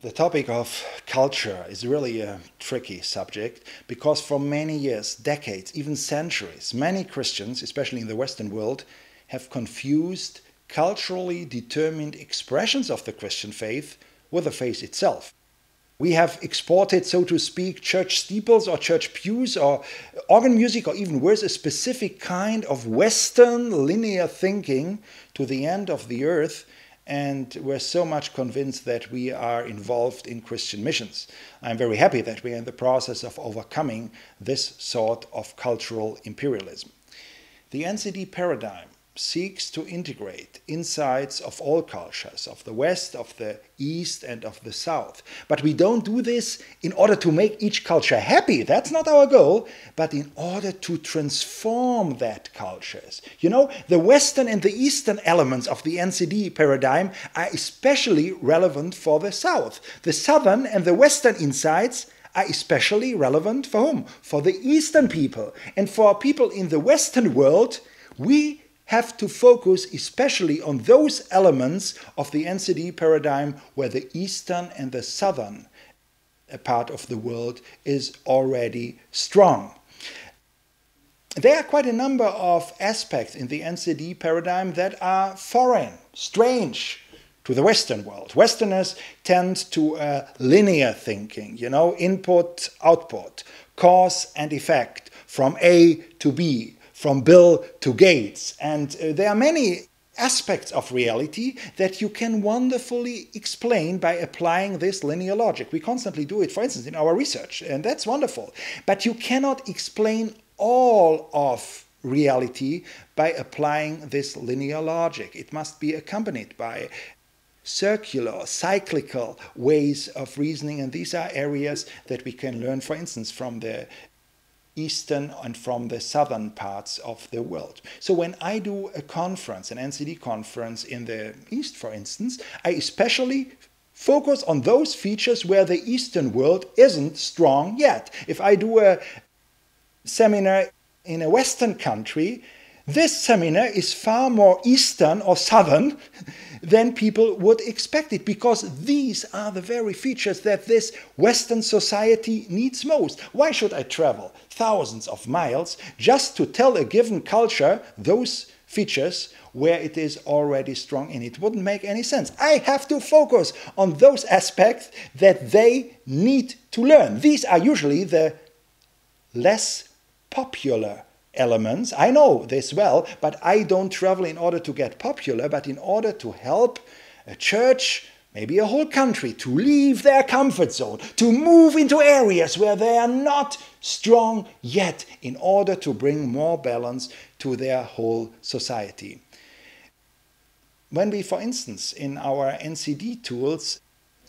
The topic of culture is really a tricky subject because for many years, decades, even centuries, many Christians, especially in the Western world, have confused culturally determined expressions of the Christian faith with the faith itself. We have exported, so to speak, church steeples or church pews or organ music or even worse, a specific kind of Western linear thinking to the end of the earth, and we're so much convinced that we are involved in Christian missions. I'm very happy that we are in the process of overcoming this sort of cultural imperialism. The NCD paradigm seeks to integrate insights of all cultures, of the West, of the East, and of the South. But we don't do this in order to make each culture happy. That's not our goal, but in order to transform that cultures. You know, the Western and the Eastern elements of the NCD paradigm are especially relevant for the South. The Southern and the Western insights are especially relevant for whom? For the Eastern people. And for people in the Western world, we have to focus especially on those elements of the NCD paradigm where the Eastern and the Southern part of the world is already strong. There are quite a number of aspects in the NCD paradigm that are foreign, strange to the Western world. Westerners tend to linear thinking, you know, input, output, cause and effect, from A to B, from Bill to Gates. And there are many aspects of reality that you can wonderfully explain by applying this linear logic. We constantly do it, for instance, in our research, and that's wonderful. But you cannot explain all of reality by applying this linear logic. It must be accompanied by circular, cyclical ways of reasoning, and these are areas that we can learn, for instance, from the Eastern and from the Southern parts of the world. So when I do a conference, an NCD conference in the East, for instance, I especially focus on those features where the Eastern world isn't strong yet. If I do a seminar in a Western country, this seminar is far more Eastern or Southern than people would expect it, because these are the very features that this Western society needs most. Why should I travel thousands of miles just to tell a given culture those features where it is already strong in? It wouldn't make any sense. I have to focus on those aspects that they need to learn. These are usually the less popular elements. I know this well, but I don't travel in order to get popular, but in order to help a church, maybe a whole country, to leave their comfort zone, to move into areas where they are not strong yet, in order to bring more balance to their whole society. When we, for instance, in our NCD tools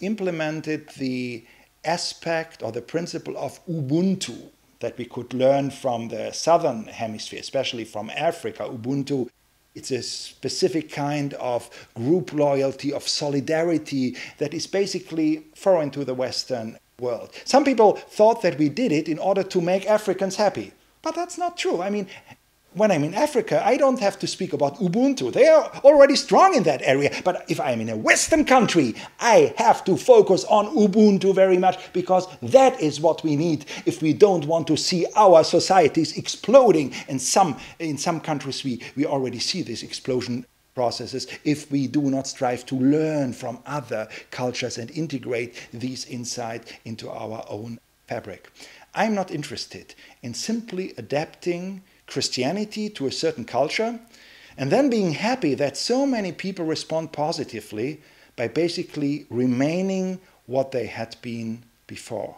implemented the aspect or the principle of Ubuntu, that we could learn from the Southern Hemisphere, especially from Africa. Ubuntu, it's a specific kind of group loyalty, of solidarity that is basically foreign to the Western world. Some people thought that we did it in order to make Africans happy, but that's not true. I mean, when I'm in Africa, I don't have to speak about Ubuntu. They are already strong in that area. But if I'm in a Western country, I have to focus on Ubuntu very much, because that is what we need if we don't want to see our societies exploding. And in some countries, we already see this explosion processes if we do not strive to learn from other cultures and integrate these insights into our own fabric. I'm not interested in simply adapting Christianity to a certain culture and then being happy that so many people respond positively by basically remaining what they had been before.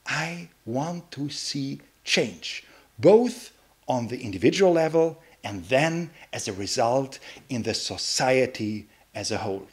I want to see change, both on the individual level and then as a result in the society as a whole.